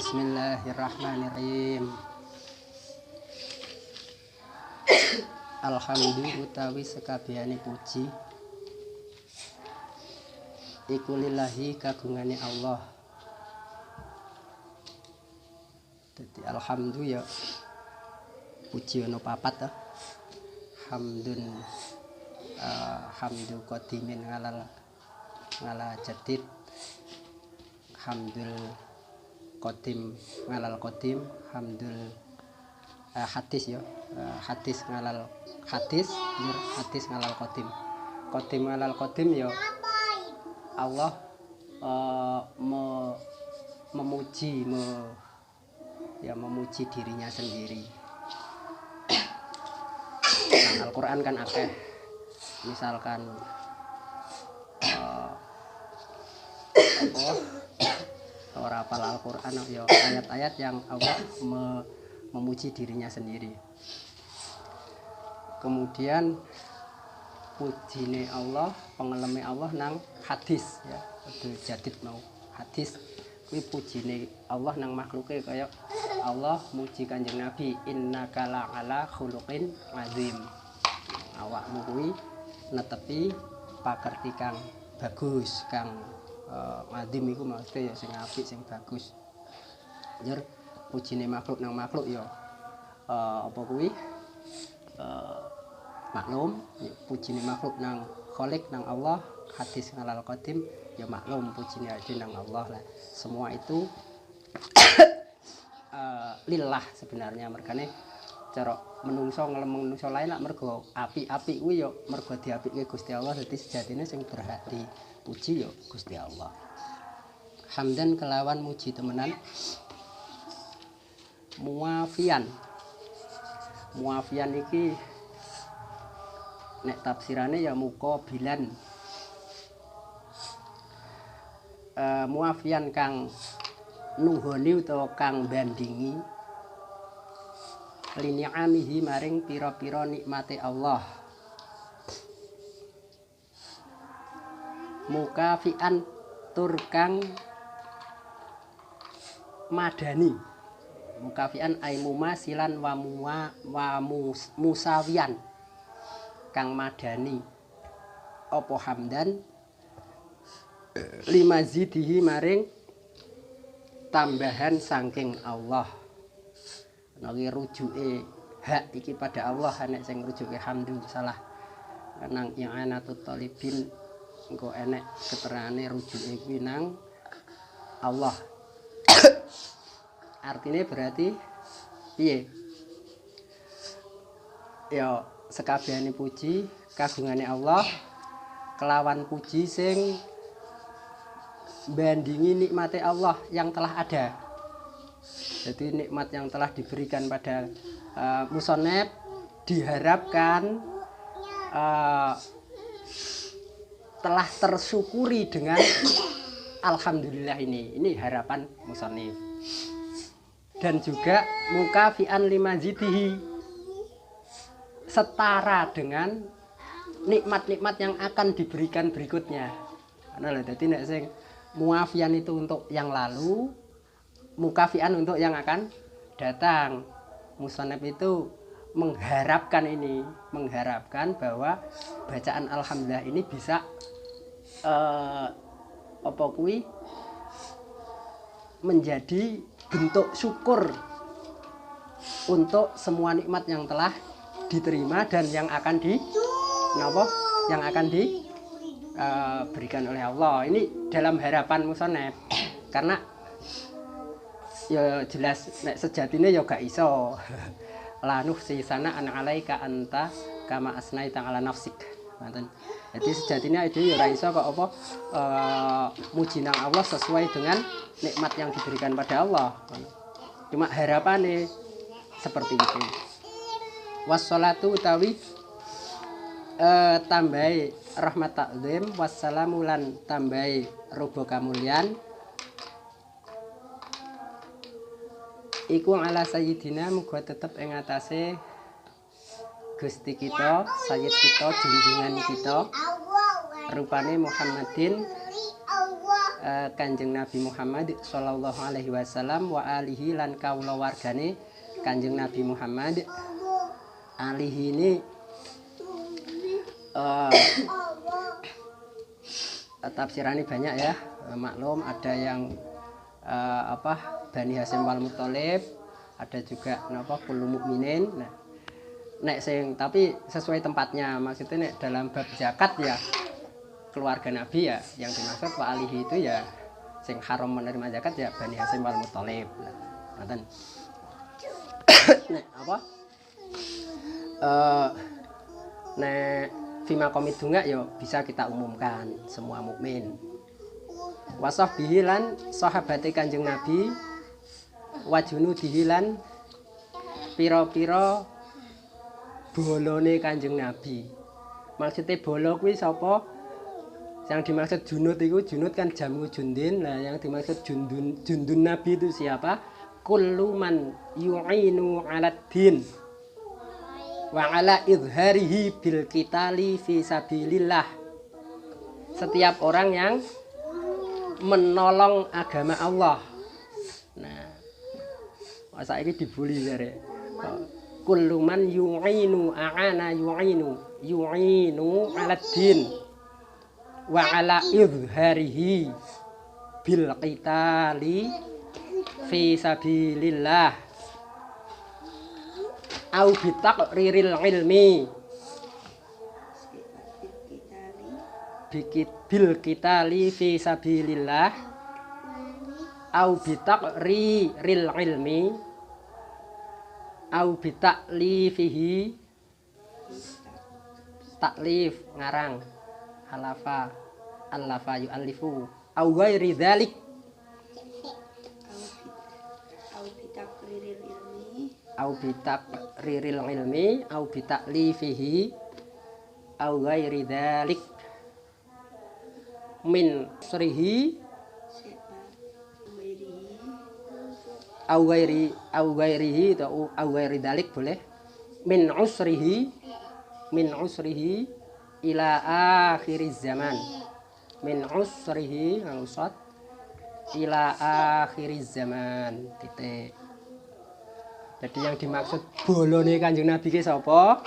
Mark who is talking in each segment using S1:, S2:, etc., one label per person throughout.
S1: Bismillahirrahmanirrahim. Alhamdulillah utawi sekabehane puji iku lillahi kagungane Allah. Dadi alhamdulillah ya puji ono papat ta. Hamdun hamdu qadimin ngala jadid. Hamdul qadim ngalal qadim. Hamdul hadis ya. Hadis ngalal hadis, hadis ngalal qadim. Qadim ngalal qadim ya Allah memuji memuji dirinya sendiri. Nah, Al-Qur'an kan akeh. Misalkan ora hafal Al-Qur'an ya ayat-ayat yang Allah memuji dirinya sendiri. Kemudian pujine Allah, pengeleme Allah nang hadis ya. Itu jadid mau hadis kuwi pujine Allah nang makhluke kaya Allah muji Kanjeng Nabi, innaka la'ala khuluqin azim. Awakmu kuwi netepi pakerti kang bagus, kang azim iku maksudnya ya sing apik, sing bagus. Njer pujine makhluk nang makhluk ya apa kuwi maklum, pujine makhluk nang Khalik nang Allah, hadis ngalal qadim ya maklum pujine ade nang Allah lah. Semua itu lillah sebenarnya, mergane cara menungso ngelem menungso lain lak mergo apik-apik kuwi ya mergo diapike Gusti Allah. Dadi sejatine sing berhak dipuji ya Gusti Allah. Hamdan kelawan muji temenan. Muafian iki nek tafsirane ya muqabilan. Muafian kang nuhoni utawa kang bandingi lini'amihi maring pira-pira nikmate Allah. Mukafian tur kang madani. Mukafian ay mumasilan wa musawian kang madani apa hamdan lima zidihi maring tambahan saking Allah. Niki rujuke hak iki pada Allah, nek sing rujuke hamdu salah nang i'anatut talibin engko enek keterangane rujuke kuwi nang Allah. Artinya berarti piye? Ya sekabehane puji kagungane Allah kelawan puji sing bandingi nikmate Allah yang telah ada. Jadi nikmat yang telah diberikan pada musonep diharapkan telah tersyukuri dengan alhamdulillah ini. Ini harapan musonep. Dan juga mukafian lima zidihi, setara dengan nikmat-nikmat yang akan diberikan berikutnya. Karena jadi nek sing muafian itu untuk yang lalu, mukafian untuk yang akan datang. Musonep itu mengharapkan ini, mengharapkan bahwa bacaan alhamdulillah ini bisa apa kuwi menjadi bentuk syukur untuk semua nikmat yang telah diterima dan yang akan diberikan oleh Allah. Ini dalam harapan musonep, karena ya jelas nek sejatine ya gak iso lanuh sisana an alaika anta kama asnaita ala nafsik. Jadi sejatinya itu ya ora iso kok apa muji nang Allah sesuai dengan nikmat yang diberikan pada Allah. Cuma harapane seperti itu. Wassalatu utawi tambahi rahmat takzim, wassalamu lan tambahi rubo kamulyan iku ala sayyidina muga tetep ing atase Gusti kita, sayyid kita, junjungan kita, rupane Muhammadin Kanjeng Nabi Muhammad sallallahu alaihi wasallam wa alihi lan kaula wargane Kanjeng Nabi Muhammad. Alihi ini tafsirannya banyak ya, maklum ada yang Bani Hasyim wal Muthalib, ada juga kullu mukminin. Nah, nek sing tapi sesuai tempatnya, maksudnya nek dalam bab zakat ya keluarga Nabi ya yang dimaksud wa alihi itu ya sing haram menerima zakat ya Bani Hasyim wal Muthalib. Ngoten. Nek nek fima komit dunga ya bisa kita umumkan semua mukmin. Wasahbihi lan sahabate Kanjeng Nabi, wajunudihi lan pira-pira bolone Kanjeng Nabi. Maksudnya bolo kuwi sapa? Yang dimaksud junud itu, junud kan jamu jundin. Nah, yang dimaksud jundun Nabi itu siapa? Kullu man yu'inu 'alad din wa 'ala izharihi bil qitali fi sabilillah. Setiap orang yang menolong agama Allah. Nah, masa ini dibully jare. Kullu man yu'inu a'ana yu'inu 'alad din wa 'ala izharihi bil qitali fi sabilillah au bitaqriril ilmi bil qitali fi sabilillah au bitaqriril ilmi au bitaqlifihi taklif ngarang halafa allafa yu'allifu au ghairi dzalik au bitaqriril ilmi au bitaklifihi au ghairi dzalik min srihi au ghairihi atau au ghairi dzalik boleh min usrihi ila akhiriz zaman min usrihi ngusat ila akhiriz zaman titik. Jadi yang dimaksud bolone Kanjeng Nabi ki sapa?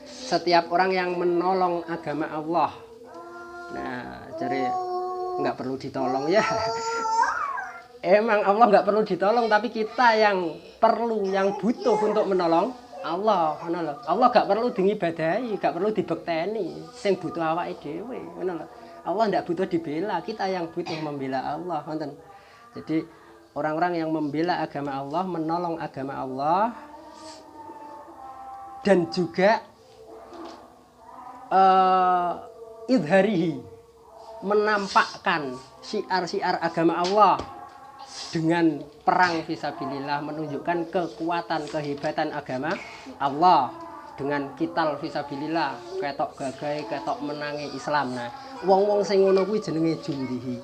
S1: Setiap orang yang menolong agama Allah. Nah, jadi nggak perlu ditolong ya. Emang Allah nggak perlu ditolong, tapi kita yang perlu, yang butuh untuk menolong Allah. Allah nggak perlu diibadahi, nggak perlu dibekteni. Sing butuh awake dhewe. Allah nggak butuh dibela, kita yang butuh membela Allah. Jadi orang-orang yang membela agama Allah, menolong agama Allah, dan juga idharihi, menampakkan syiar-syiar agama Allah dengan perang fisabilillah, menunjukkan kekuatan, kehebatan agama Allah dengan kital fisabilillah, ketok gagai, ketok menangi Islam. Nah, wong-wong sing ngono kuwi jenenge jundihi.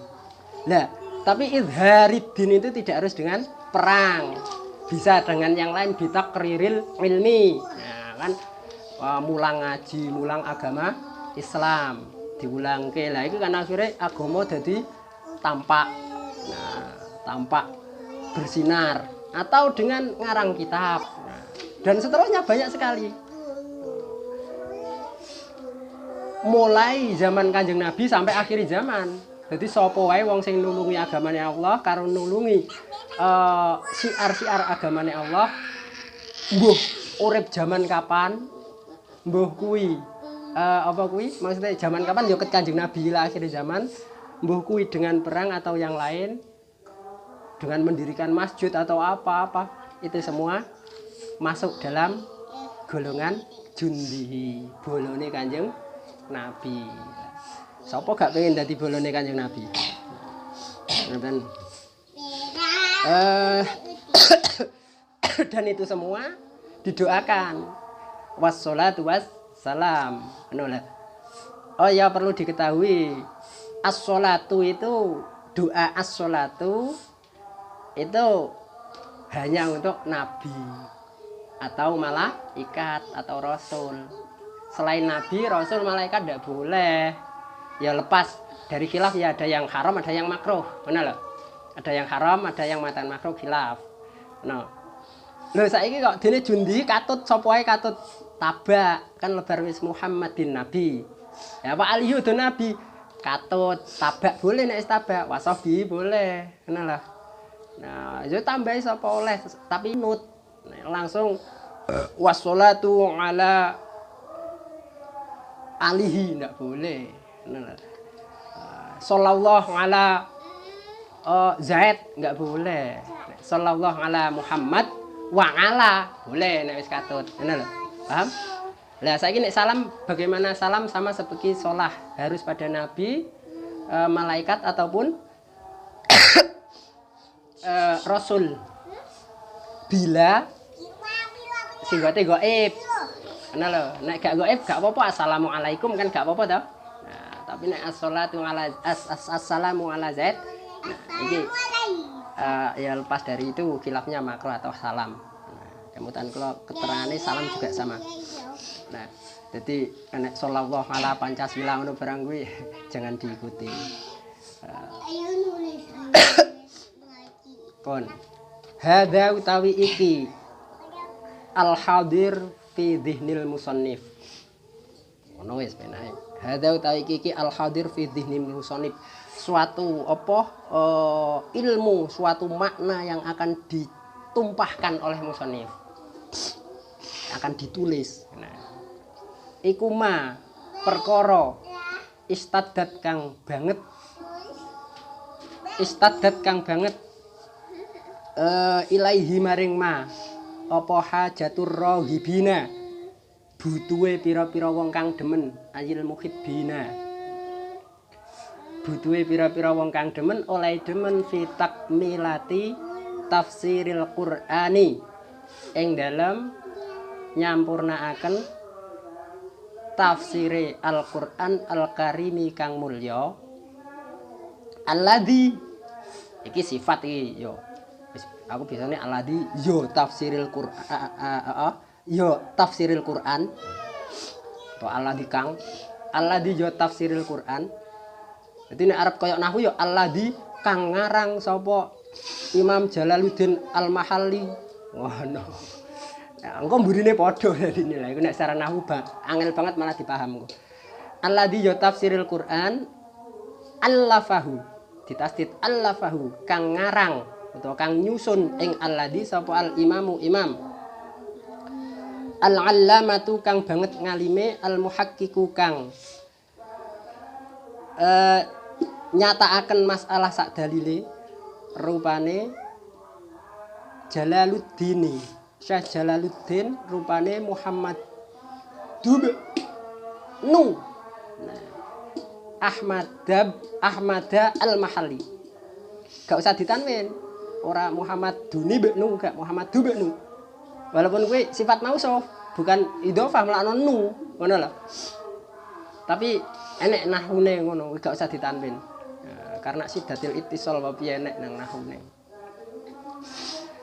S1: Lah, tapi izhariddin itu tidak harus dengan perang, bisa dengan yang lain, bitaqriril ilmi. Nah, kan mulang ngaji, mulang agama Islam, diulangke. Lah itu kan akhirnya agama jadi tampak, nah, tampak bersinar, atau dengan ngarang kitab, nah, dan seterusnya banyak sekali. Mulai zaman Kanjeng Nabi sampai akhir zaman. Jadi sapa wae wong sing nulungi agamane Allah karo nulungi syiar-syiar agamane Allah, mbuh urip zaman kapan, mbuh kuwi maksudnya zaman kapan ya ket Kanjeng Nabi lah akhir zaman, mbuh kuwi dengan perang atau yang lain, dengan mendirikan masjid atau apa-apa, itu semua masuk dalam golongan jundihi, bolone Kanjeng Nabi. Sapa gak pengen dadi bolone Kanjeng Nabi? Dan itu semua didoakan. Wassalatu wassalam. Oh ya, perlu diketahui, as-sholatu itu, doa as-sholatu itu hanya untuk nabi atau malaikat atau rasul. Selain nabi, rasul, malaikat tidak boleh. ya lepas dari khilaf ya, ada yang haram ada yang makruh, benar loh. Ada yang haram ada yang matan makruh khilaf. Nah, lho saiki kok dene jundi katut sapa wae katut tabak kan lebar wis Muhammadin Nabi. Ya Pak Aliyu do Nabi katut tabak boleh nek tabak wasabi boleh, kenal lah. Nah, yo tambahi sapa oleh tapi nut langsung wassalatu ala alihi ndak boleh. Kenal. Sallallahu ala Zaid nggak boleh. Sallallahu ala Muhammad wa ala boleh nek wis katut. Kenal. Paham? Lah saiki nek salam bagaimana salam sama seperti sholah harus pada nabi, malaikat ataupun rasul. Bila singgote gaib. Ana lho, nek gak gaib gak apa-apa assalamualaikum kan gak apa-apa toh. Nah, tapi nek as-shalatu ala assalamu ala Zaid. Nah, iki ya lepas dari itu khilafnya makruh atau salam. Nah, kemudian kalau keterangane salam juga sama. Nah, jadi nek sholawah ala Pancasila ngono barang kuwi jangan diikuti. Pun hadza utawi iki al hadir fi dhihnil musannif. Ono wis penae. Hadza utawi iki al hadir fi dhihnil musannif. Suatu apa ilmu, suatu makna yang akan ditumpahkan oleh musannif. Akan ditulis. Nah, iku ma perkara istaddat kang banget ilaihi maring ma apa hajatur rohibina butuhe pira-pira wong kang demen ayil muhibbina butuhe pira-pira wong kang demen oleh demen fi takmilati tafsiril Qur'ani ing dalam nyampurnaaken tafsire Al-Qur'an Al-Karimi kang mulya alladzi iki sifat iki yo aku biasanya alladzi yo tafsiril Qur'an yo tafsiril Qur'an to alladzi kang alladzi yo tafsiril Qur'an. Jadi nek arep koyo nahwu yo alladzi kang ngarang sapa Imam Jalaluddin Al-Mahalli. Wah no. Nah, engko mburine padha dadine lha iku nek secara nahwu angel banget malah dipaham kok. Alladzi ya tafsiril Qur'an allafahu ditasdid allafahu kang ngarang utawa kang nyusun ing alladzi sapa al imamu imam al allamatu kang banget ngalime al muhaqqiqu kang nyatakaken masalah sak dalile rupane Jalaluddin Syekh Jalaluddin rupane Muhammad Dubnu Ahmada Al-Mahalli. Gak usah ditanwin. Ora Muhammad Dunibnu, gak Muhammad Dubnu. Walaupun kuwi sifat mausuf, bukan idhofah melakno nu, ngono lho. Tapi enek nahune ngono, gak usah ditanwin. Nah, karena sidatil ittisal wa piye enek nang nahune.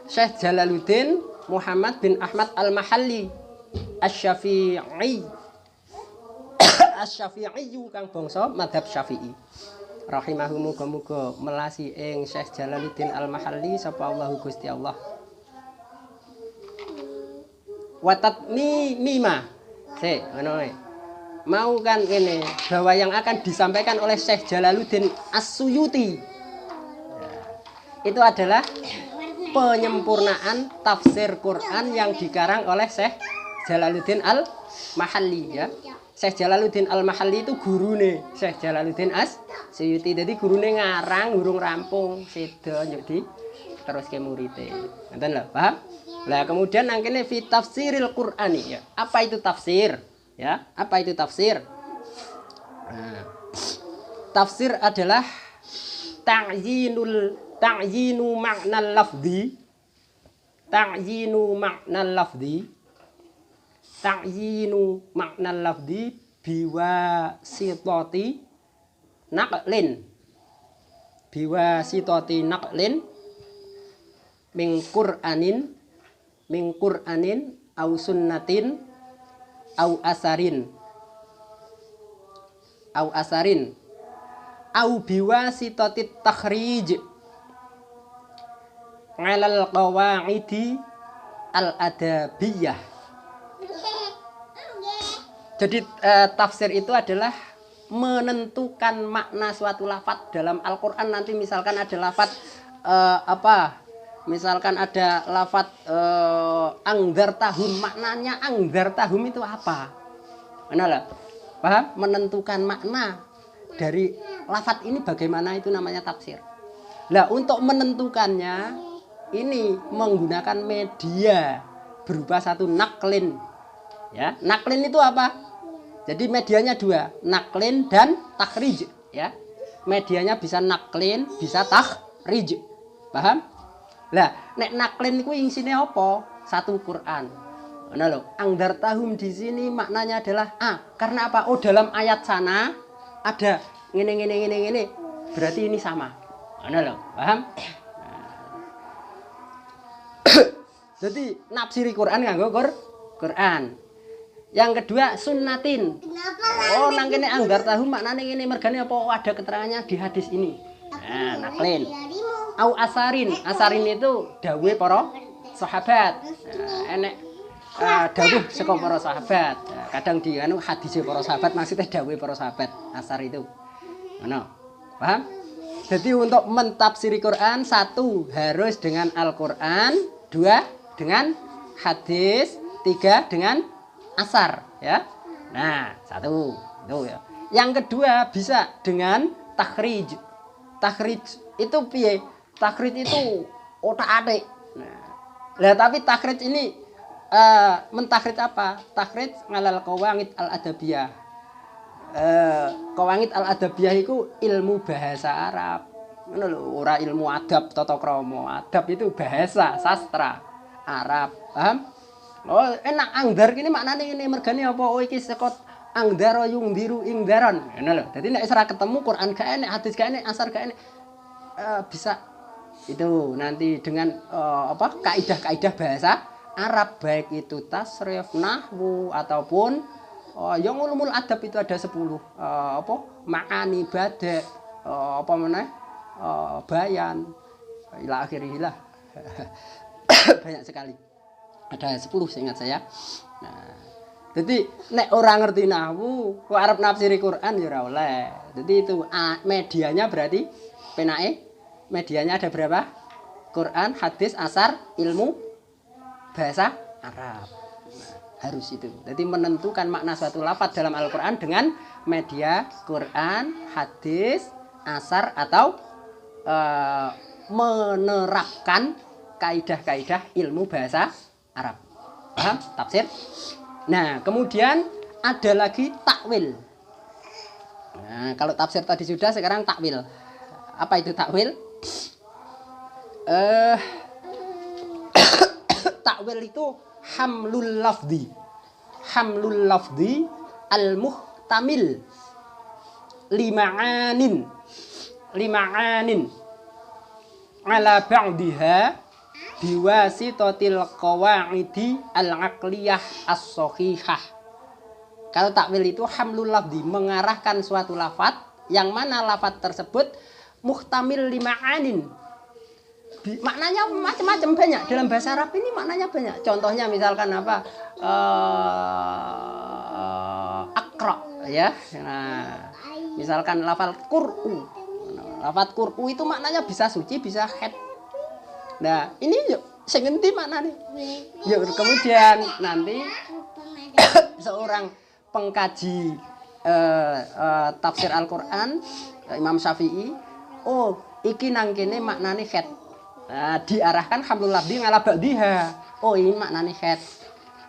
S1: Syekh Jalaluddin Muhammad bin Ahmad Al-Mahalli Asy-Syafi'i kang bangsa madhab Syafi'i rahimahu muga-muga melasi ing Syekh Jalaluddin Al-Mahalli sapa Allahu Gusti Allah watat mima ngono mau kan ini bahwa yang akan disampaikan oleh Syekh Jalaluddin As-Suyuti itu adalah penyempurnaan tafsir Quran yang dikarang oleh Syekh Jalaluddin Al-Mahalli ya. Syekh Jalaluddin Al-Mahalli itu gurune Syekh Jalaluddin As-Suyuti. Jadi gurune ngarang urung rampung seda njuk terus ke murite. Ngoten lho, paham? Lah kemudian nang kene fi tafsiril Qur'ani ya. Apa itu tafsir? Ya, apa itu tafsir? Nah, tafsir adalah ta'yinu makna lafzi biwasitati naqlin min Qur'anin au sunnatin au asarin au biwasitatit takhrij ngalal qawaidi al-adabiyah. Jadi tafsir itu adalah menentukan makna suatu lafaz dalam Al-Qur'an. Nanti misalkan ada lafaz misalkan ada lafaz angdartahum, maknanya angdartahum itu apa? Benar? Paham? Menentukan makna dari lafaz ini bagaimana, itu namanya tafsir. Nah, untuk menentukannya ini menggunakan media berupa satu naklin. Ya, naklin itu apa? Jadi medianya dua, naklin dan takhrij. Ya, medianya bisa naklin, bisa takhrij. Paham? Lah, nek naklin itu isine apa? Satu Quran. Nah loh, angdartahum di sini maknanya adalah karena apa? Oh, dalam ayat sana ada ngene. Berarti ini sama. Nah loh, paham? Jadi nafsiri Quran nganggo Quran. Yang kedua sunnatin. Oh, nang kene angdartahum maknane ngene, mergane apa? Oh, ada keterangannya di hadis ini. Nah, naklin. Au asarin. Asarin itu dawuhe para sahabat. Enek dawuh saka para sahabat. Kadang di hadise para sahabat, maksudnya dawuhe para sahabat. Asar itu. Ngono. Paham? Jadi untuk mentafsiri Quran, satu harus dengan Al-Quran, dua dengan hadis, tiga dengan asar, ya. Nah, satu itu ya. Yang kedua bisa dengan takhrij. Takhrij itu piye? Takhrij itu otak-atik. Nah, tapi takhrij ini mentakhrij apa? Takhrij ngalal qawaid al-adabiyah. Qawaid al-adabiyah itu ilmu bahasa Arab. Ngono lho, ora ilmu adab tata krama. Adab itu bahasa, sastra Arab. Paham? Oh, enak angdar kene maknane ngene, mergane apa? Oh, iki saka angdara yungdiru ingdaron. Ngono lho. Dadi nek ora ketemu Quran gak enek, hadis gak enek, asar gak enek, bisa itu nanti dengan kaidah-kaidah bahasa Arab, baik itu tasrif, nahwu ataupun yang ulumul adab itu ada 10 ma'ani, bada, bayan ila akhirih. Banyak sekali, ada 10 seingat saya. Nah, jadi nek orang ngerti nahwu kok arep nafsiri Quran ya ora oleh. Jadi itu medianya berarti penake medianya ada berapa? Quran, hadis, asar, ilmu bahasa Arab. Nah, harus itu. Jadi menentukan makna suatu lafaz dalam Al-Quran dengan media Quran, hadis, asar, atau menerapkan kaidah-kaidah ilmu bahasa Arab. Paham? Tafsir. Nah, kemudian ada lagi takwil. Nah, kalau tafsir tadi sudah, sekarang takwil. Apa itu takwil? Takwil itu hamlul lafzi al-muhtamil lima'anin ala ba'diha biwasitatil qawaidi al-aqliyah as-sahihah. Kalau takwil itu hamlul lafzi, mengarahkan suatu lafaz yang mana lafaz tersebut muhtamil lima'anin, maknanya macam-macam, banyak dalam bahasa Arab ini, maknanya banyak. Contohnya misalkan apa? Akra, ya. Nah, misalkan lafal qur'u. Lafal qur'u itu maknanya bisa suci, bisa haid. Nah, ini yuk sing endi maknane? Yuk kemudian nanti seorang pengkaji tafsir Al-Qur'an, Imam Syafi'i, oh, iki nang kene maknane haid. Nah, diarahkan hamlul lafzi ngala ba'diha. Oh, ini maknane haid.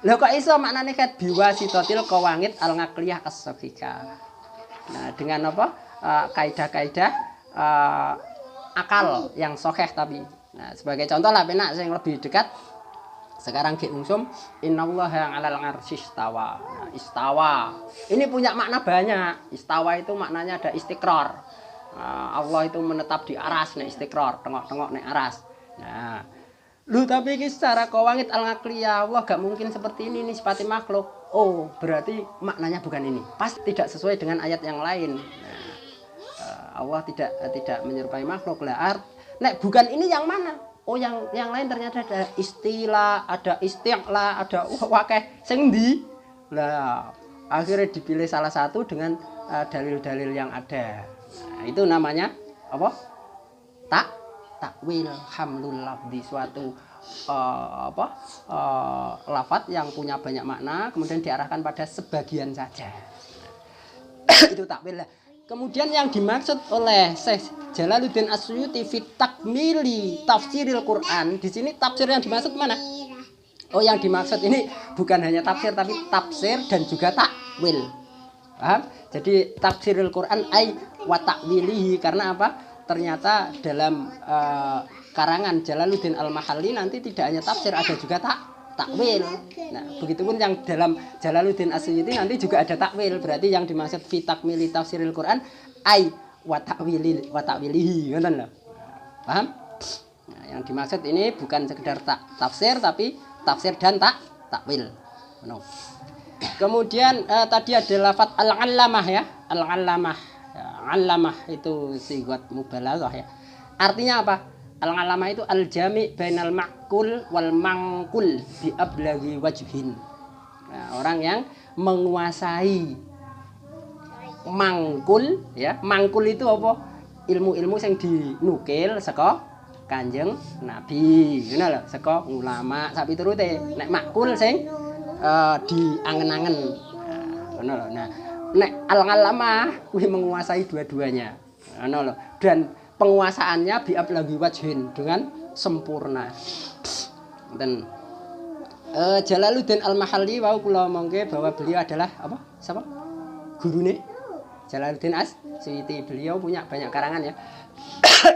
S1: Lha kok iso maknane haid? Biwasitatil qawaid al-aqliyah as-sahihah. Nah, dengan apa? Kaidah-kaidah akal yang sahih tapi. Nah, sebagai contoh lah penak yang lebih dekat. Sekarang ki ungsum innallaha 'alal 'arsy istawa. Nah, istawa. Ini punya makna banyak. Istawa itu maknanya ada istiqrar. Allah itu menetap di aras, nek istiqrar, tengok-tengok nek aras. Nah, tapi ini secara qawaid al-aqliyah, Allah gak mungkin seperti ini, sifat makhluk. Oh, berarti maknanya bukan ini. Pasti tidak sesuai dengan ayat yang lain. Nah, Allah tidak menyerupai makhluk. Lah nek bukan ini yang mana? Oh yang lain ternyata ada istilah, ada istiqlah, ada wakeh sing ndi? Lah akhirnya dipilih salah satu dengan dalil-dalil yang ada. Nah, itu namanya apa? Takwil hamlul lafzi, suatu lafaz yang punya banyak makna kemudian diarahkan pada sebagian saja. Itu takwil lah. Kemudian yang dimaksud oleh Syekh Jalaluddin As-Suyuti fi takmili tafsiril Quran, di sini tafsir yang dimaksud mana? Oh, yang dimaksud ini bukan hanya tafsir tapi tafsir dan juga takwil. Paham? Jadi tafsiril Quran ay wa takwilihi, karena apa? Ternyata dalam karangan Jalaluddin Al-Mahalli nanti tidak hanya tafsir, ada juga takwil. Nah, begitupun yang dalam Jalaluddin As-Suyuti nanti juga ada takwil. Berarti yang dimaksud fi takmili tafsiril Quran ai wa ta'wilihi, ngoten lho. Paham? Nah, yang dimaksud ini bukan sekedar tafsir tapi tafsir dan takwil. No. Kemudian tadi ada lafaz al-allamah ya. Al-allamah. Ya, allamah itu sigat mubalaghah ya. Artinya apa? Al-allamah itu al-jami' bainal ma'kul wal mangkul bi ablaghi wajhin. Nah, orang yang menguasai mangkul ya. Mangkul itu apa? Ilmu-ilmu yang dinukil saka Kanjeng Nabi. Ngono lho, saka ulama sapi turute. Nek makul sing diangen-angen. Ngono lho. Nah, nek al-allamah kuwi menguasai dua-duanya. Ngono lho. Dan penguasaannya biab lagi wajhin dengan sempurna. Dan Jalaluddin Al-Mahalli wau kula mongke bahwa beliau adalah apa? Siapa? Gurune Jalaluddin As-Suyuti. Beliau punya banyak karangan ya.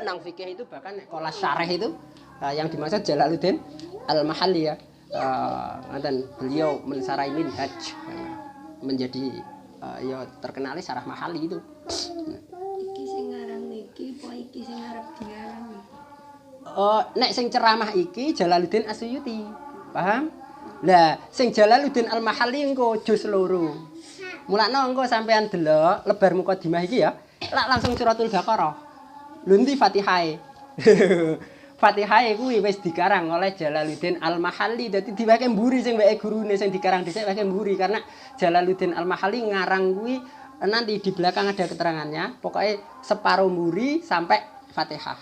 S1: Nang fikih itu bahkan kolas syarih itu yang dimaksud Jalaluddin Al-Mahalli ya. Dan beliau mensarai minhaj menjadi ya terkenal syarah Mahalli itu.
S2: Iki sing ngarang niki apa iki sing arep diarang?
S1: Nek sing ceramah iki Jalaluddin As-Suyuti. Paham? Lah sing Jalaluddin Al-Mahalli engko juz loro. Mulakno engko sampean delok lebar mukadimah iki ya. Langsung suratul Baqarah. Lho ndi Fatihae. Fatihae kuwi wis dikarang oleh Jalaluddin Al-Mahalli. Dadi diweke mburi sing weke gurune sing dikarang dhisik weke mburi karena Jalaluddin Al-Mahalli ngarang kuwi nanti di belakang ada keterangannya. Pokoknya separuh mburi sampai Fatihah.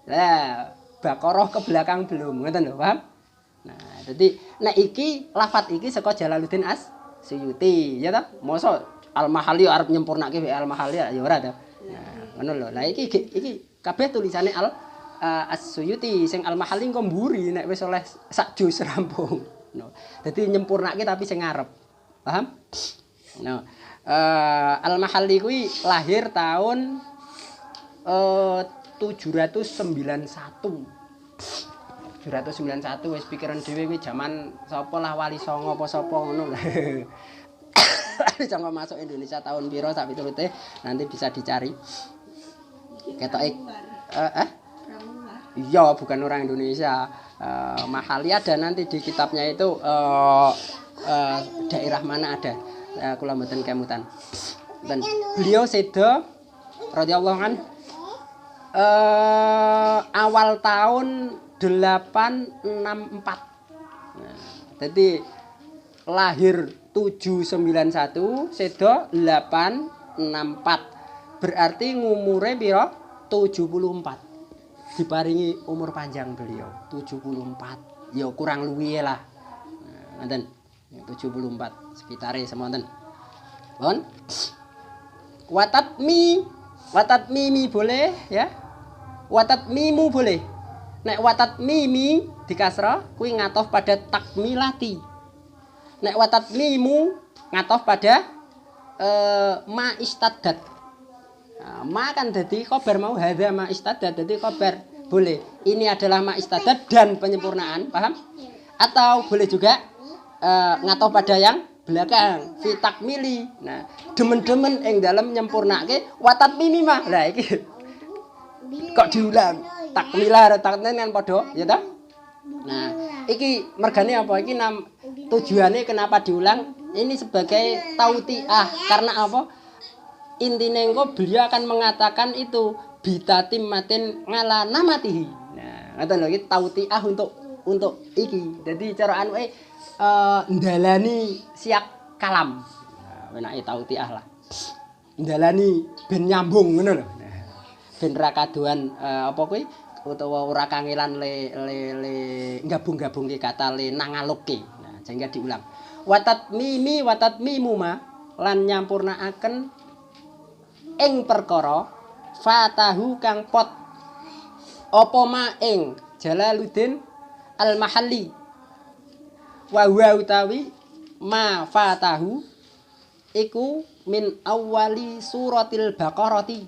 S1: Lah, Baqarah ke belakang belum, ngoten lho, paham? Nah, dadi nek iki lafat iki saka Jalaluddin As-Suyuti, ya ta? Mosok Al-Mahalli arep nyempurnake Al-Mahalli ya ora ta? Nah, ngono lho. Lah iki kabeh tulisane As-Suyuti sing Al-Mahalli engko mburi nek wis oleh sak juz rampung. No. Dadi nyempurnake tapi sing ngarep. Paham? No. Al-Mahalli kuwi lahir tahun 791. 791 wis pikiran dhewe kuwi jaman sapa lah Wali Songo apa sapa ngono lho. Jangan masuk Indonesia tahun piro sak piturute nanti bisa dicari. Ketoke iya bukan orang Indonesia. Mahalli ada nanti di kitabnya itu daerah mana ada. Kula mboten kemutan. Dan beliau sedo radhiyallahu an awal tahun 864. Nah, jadi lahir 791 sedo 864. Berarti ngumure piro? 74. Diparingi umur panjang beliau 74. Ya kurang luwihe lah. Nah, ngoten. 74 sekitare semonten. Pun. Watatmimi boleh ya. Watatmimu boleh. Nek watatmimi dikasrah kuwi ngatof pada takmilati. Nek watatmimu ngatof pada ma istaddat. Nah, ma kan dadi khabar mau hadza ma istaddat dadi khabar boleh. Ini adalah ma istaddat dan penyempurnaan, paham? Atau boleh juga ngatof pada yang belakang fi takmili. Nah, demen-demen ing dalem nyempurnake watatmimi mah. Lah iki kok diulang takmilah taknen kan padha ya ta. Nah, iki mergane apa iki tujuannya kenapa diulang ini sebagai tautiah karena apa? Intinya engko beliau akan mengatakan itu bitatim matin ngala namatihi. Nah, ngoten lho iki tautiah untuk iki. Dadi cara anu ndalani siak kalam. Nah, enake tautiah lah. Ndalani ben nyambung ngono lho. Nah, ben ra kadoan apa kuwi utawa ora kangelan le gabung-gabungke kata le nangalukke. Nah, sehingga diulang. Watat mimu ma lan nyampurnaaken ing perkara fatahu kang pot apa ma ing Jalaluddin Al-Mahalli wa huwa utawi ma fatahu iku min awali suratil Baqarati.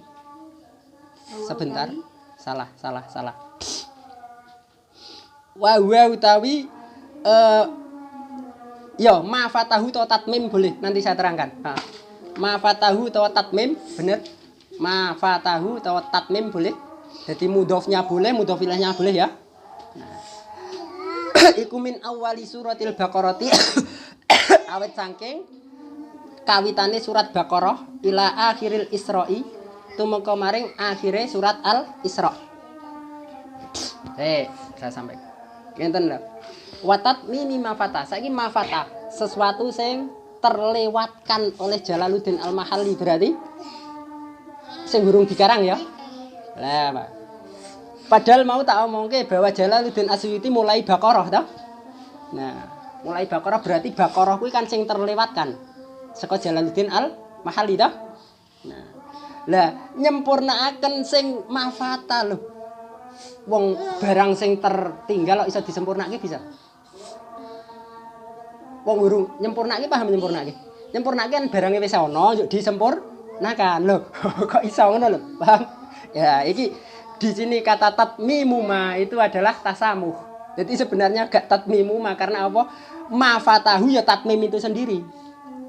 S1: Sebentar, salah. Wa huwa utawi ya ma fatahu atau tatmim boleh nanti saya terangkan. Nah, ma fatahu atau tatmim bener. Ma fatahu atau tatmim boleh. Jadi mudhofnya boleh, mudhof ilaihinya boleh ya. Nah. Iku min awali suratil Baqarati awet saking kawitane surat Baqarah ila akhiril Isra'i tumeka maring akhire surat Al-Isra. Saya sampai. Ngenten lho. Watat mini mafata. Saiki mafata sesuatu sing terlewatkan oleh Jalaluddin Al-Mahalli berarti sing burung dikarang ya. Lah, Pak. Padahal mau tak omongke bahwa Jalaluddin Asyuti mulai Baqarah toh. Nah, mulai Baqarah berarti Baqarah kuwi kan sing terlewatkan. Saka Jalaluddin Al-Mahalli toh. Nah, lah nyempurnaaken sing mafata lho. Wong barang sing tertinggal kok iso disempurnake bisa. Wong urung nyempurnake paham nyempurnake. Nyempurnake kan barange wis ana yo disempurnakan. Lho, kok iso ngono lho. Paham? Ya, iki di sini kata tatmimuma itu adalah tasamuh. Jadi sebenarnya gak tatmimuma karena apa? Mafatahu ya tatmim itu sendiri.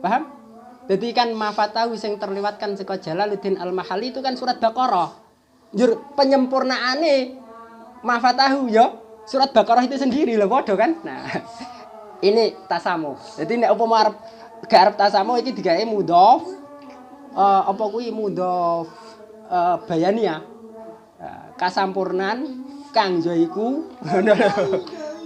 S1: Paham? Jadi kan mafatahu yang terlewatkan saka Jalaluddin Al-Mahalli itu kan surat Baqarah. Jur penyempurnaane mafatahu ya surat Baqarah itu sendiri lho padha kan. Nah, ini tasamuh. Jadi nek apa arep gak arep tasamuh iki digawe mudhof apa kuwi mudhof bayania. Kasampurnan kang yaiku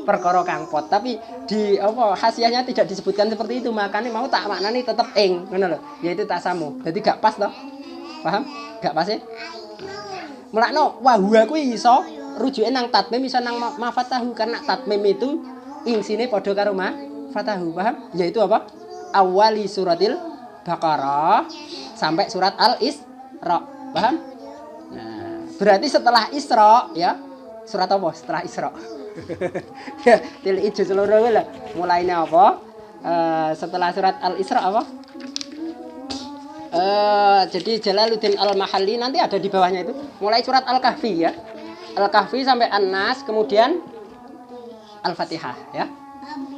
S1: perkara kang pot. Tapi di apa hasiahnya tidak disebutkan seperti itu, makanya mau tak maknani tetep ing ngono lho, yaitu tasamuh. Jadi gak pas toh. Paham? Gak pas ya? Mulakno wahwa kuwi iso rujuke nang tatmim iso nang mafatahu karena tatmim itu insine padha karo mafatahu. Paham? Yaitu apa? Awali suratil Baqarah sampai surat Al-Isra. Paham? Nah, berarti setelah Isra ya. Surat apa? Setelah Isra. Ya, tilih juz loro lho. Mulaine apa? Setelah surat Al-Isra apa? Jadi Jalaluddin Al-Mahalli nanti ada di bawahnya itu. Mulai surat Al-Kahfi ya. Al-Kahfi sampai An-Nas, kemudian Al-Fatihah ya.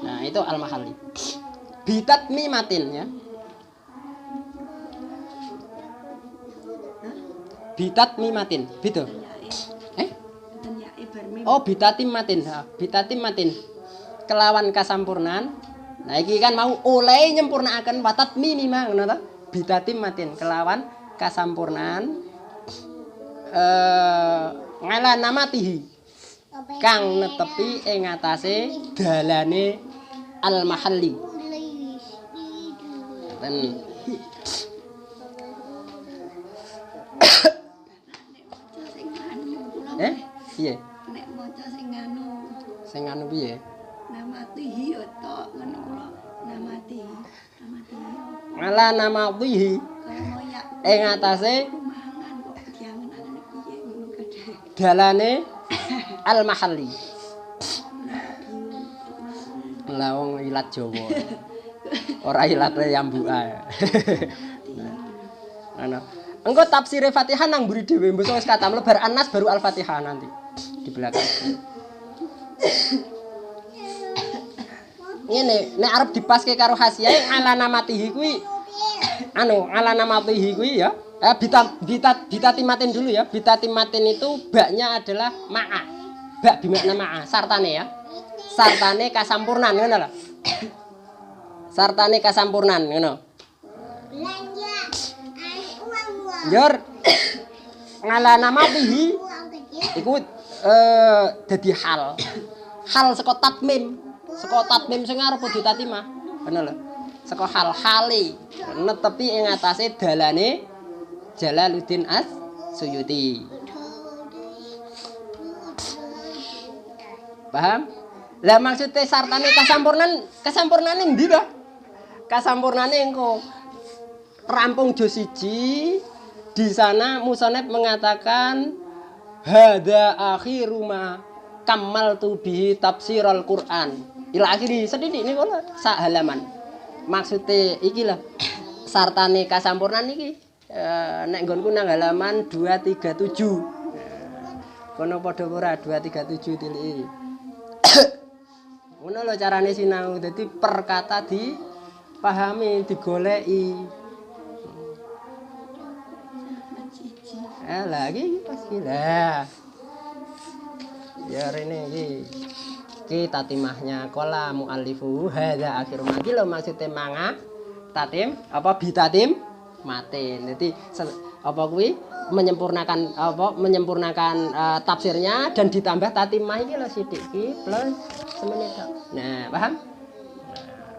S1: Nah, itu Al-Mahalli. Bitat mimatin ya. Bitat mimatin, gitu. Oh, bitatim matin. Bitatim matin. Kelawan kasampurnan. Nah, iki kan mau oleh nyempurnaaken watat mimima ngono ta? Bitatim matin kelawan kasampurnan ngala namatihi kang netepi ing atase dalane Al-Mahalli. Dan piye?
S2: Nek maca sing anu.
S1: Sing anu piye?
S2: Namatihi yo tok ngono kula. Namatihi.
S1: Ngala namatihi.
S2: Kalau mau ya
S1: Ing atase
S2: mangan kok diangen-angen piye ngono kadhe.
S1: dalane Al-Mahalli. Lah wong ilat Jawa. Ora ilat yambuka. Ana. Engko tafsir Fatihah nang mburi dhewe, mbok wis katam lebar An-Nas baru Al-Fatihah nanti di belakang. Ngene, nek arep dipaske karo hasiah ala namatihi kuwi anu, ala namatihi kuwi ya. Bitatimatin dulu ya. Bitatimatin itu baknya adalah ma'a. Bak bimakna ma'a, sartane ya. Sartane kasampurnan ngono lho. Sartane kasampurnan ngono. Njur ngala nama bihi iku dadi hal. Hal saka tatmim. Saka tatmim sing arep kudu tatimah. Ngono lho. Saka hal-hale netepi ing atase dalane Jalaluddin As-Suyuti. Paham? Lah maksudnya sartane kasampurnane endi to? Kasampurnane engko rampung juz 1 di sana musonef mengatakan hadza akhiru ma kamaltu bihi tafsirul Quran. Ila akhiri sedidik niku lho sak halaman. Maksude iki lho sartane kasampurnan iki nek nggonku nang halaman 237. Kono padha ora 237 tiliki. Ngono lho carane sinau. Dadi perkata dipahami, digoleki. Lagi pas lah. Ya rene iki. Iki tatimahnya qala muallifu hadza akhir mati lho maksude manga tatim apa bitatim matin. Jadi apa kuwi menyempurnakan tafsirnya dan ditambah tatimah iki lho sithik iki plus semenit. Nah, paham?